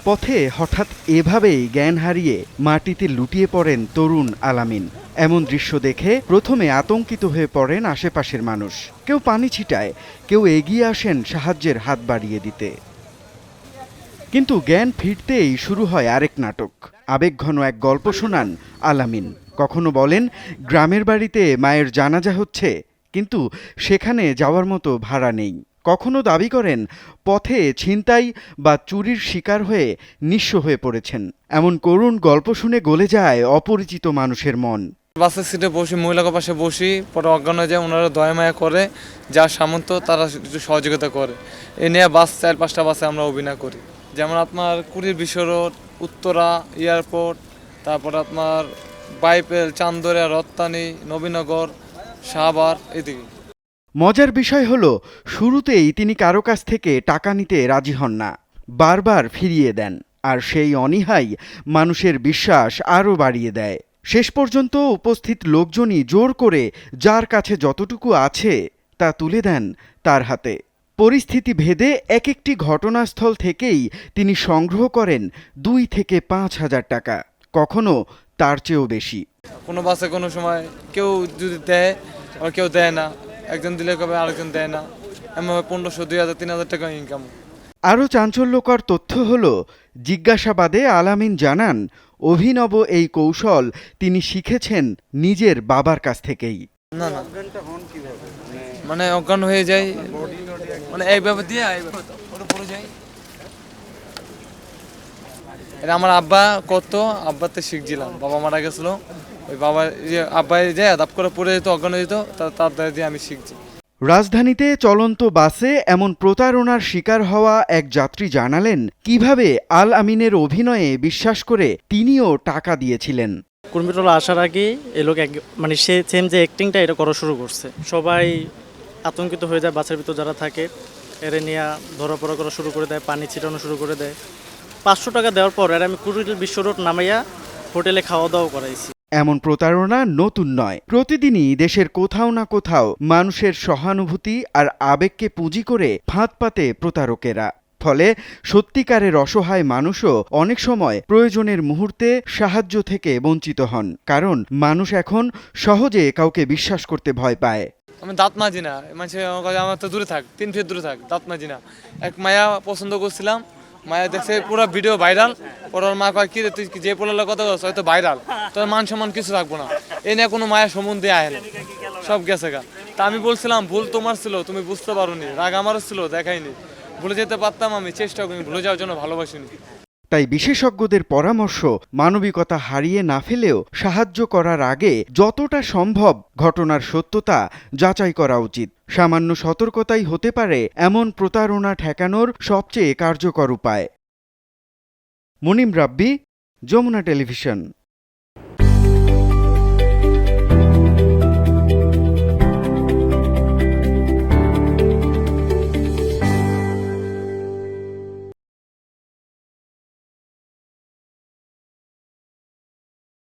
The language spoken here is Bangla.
পথে হঠাৎ এভাবেই জ্ঞান হারিয়ে মাটিতে লুটিয়ে পড়েন তরুণ আলামিন। এমন দৃশ্য দেখে প্রথমে আতঙ্কিত হয়ে পড়েন আশেপাশের মানুষ। কেউ পানি ছিটায়, কেউ এগিয়ে আসেন সাহায্যের হাত বাড়িয়ে দিতে। কিন্তু জ্ঞান ফিরতেই শুরু হয় আরেক নাটক। আবেগঘন এক গল্প শোনান আলামিন। কখনো বলেন গ্রামের বাড়িতে মায়ের জানাজা হচ্ছে, কিন্তু সেখানে যাওয়ার মতো ভাড়া নেই। কখনো দাবি করেন পথে ছিনতাই বা চুরির শিকার হয়ে নিঃস্ব হয়ে পড়েছেন। এমন করুণ গল্প শুনে গলে যায় অপরিচিত মানুষের মন। বাসের সিটে বসি, মহিলার পাশে বসি, পরে অজ্ঞান হয়ে যায়। ওনারা দয়া মায়া করে, যার সামর্থ্য তারা একটু সহযোগিতা করে। এ নিয়ে বাস 4-5টা বাসে আমরা অভিনয় করি। যেমন আপনার কুড়ির বিশ্ব রোড, উত্তরা এয়ারপোর্ট, তারপর আপনার বাইপেল, চান্দরিয়া, রত্তানি, নবীনগর, সাভার, এদিকে। মজার বিষয় হলো শুরুতেই তিনি কারো কাছ থেকে টাকা নিতে রাজি হন না, বারবার ফিরিয়ে দেন। আর সেই অনীহাই মানুষের বিশ্বাস আরও বাড়িয়ে দেয়। শেষ পর্যন্ত উপস্থিত লোকজনই জোর করে যার কাছে যতটুকু আছে তা তুলে দেন তার হাতে। পরিস্থিতি ভেদে এক একটি ঘটনাস্থল থেকেই তিনি সংগ্রহ করেন 2 থেকে 5,000 টাকা, কখনো তার চেয়েও বেশি। কোনো বাসে কোনো সময় কেউ যদি দেয়, আবার কেউ দেয় না। একজন দিলে কবে আরেকজন দেয় না। এমনভাবে 1500, 2000, 3000 টাকা ইনকাম। আরও চাঞ্চল্যকর তথ্য হল, জিজ্ঞাসাবাদে আলামিন জানান অভিনব এই কৌশল তিনি শিখেছেন নিজের বাবার কাছ থেকেই। না না, মানে অজ্ঞান হয়ে যায়, মানে এইভাবে দিয়ে ওটা পড়ে যায়। এটা আমার আব্বা কত, আব্বাতে শিখছিলাম। বাবা মারা গেছিল, ওই বাবা আব্বাই যায় দাপ করে পড়ে যেত, অজ্ঞান হয়ে যেত, তার দ্বারা দিয়ে আমি শিখছি। রাজধানীতে চলন্ত বাসে এমন প্রতারণার শিকার হওয়া এক যাত্রী জানালেন কিভাবে আল আমিনের অভিনয়ে বিশ্বাস করে তিনিও টাকা দিয়েছিলেন। কুর্মিটোল আসার আগে এই লোক মানে সে সেম যে অ্যাক্টিংটা এটা করা শুরু করছে। সবাই আতঙ্কিত হয়ে যায়, বাসের ভিতর যারা থাকে এরে নিয়ে ধরাপড়া করা শুরু করে দেয়, পানি ছিটানো শুরু করে দেয়। 500 টাকা দেওয়ার পর এর আমি কুড়িল বিশ্ব রোড নামাইয়া হোটেলে খাওয়া দাওয়া করাইছি। এমন প্রতারণা নতুন নয়। প্রতিদিনই দেশের কোথাও না কোথাও মানুষের সহানুভূতি আর আবেগকে পুঁজি করে ফাঁদ পাতে প্রতারকেরা। ফলে সত্যিকারের অসহায় মানুষও অনেক সময় প্রয়োজনের মুহূর্তে সাহায্য থেকে বঞ্চিত হন, কারণ মানুষ এখন সহজে কাউকে বিশ্বাস করতে ভয় পায়। আমি দাঁত মাজি না, মানে আমার তো দূরে থাক, 3 ফিট দূরে থাক, দাঁত মাজি না। এক মায়া পছন্দ করছিলাম, মায়া দেখছে পুরো ভিডিও ভাইরাল। পর ওর মা কয় কি রে তুই যে পোলার কথা বলছ হয়তো ভাইরাল, তোর মান সম্মান কিছু থাকবো না। এ নিয়ে কোনো মায়া সম্বন্ধে আয় না, সব গেছে গা। তা আমি বলছিলাম ভুল তোমার ছিল, তুমি বুঝতে পারোনি, রাগ আমারও ছিল, দেখাইনি। ভুলে যেতে পারতাম, আমি চেষ্টা করি, ভুলে যাওয়ার জন্য ভালোবাসিনি। তাই বিশেষজ্ঞদের পরামর্শ, মানবিকতা হারিয়ে না ফেলেও সাহায্য করার আগে যতটা সম্ভব ঘটনার সত্যতা যাচাই করা উচিত। সামান্য সতর্কতাই হতে পারে এমন প্রতারণা ঠেকানোর সবচেয়ে কার্যকর উপায়। মুনিম রাব্বি, যমুনা টেলিভিশন।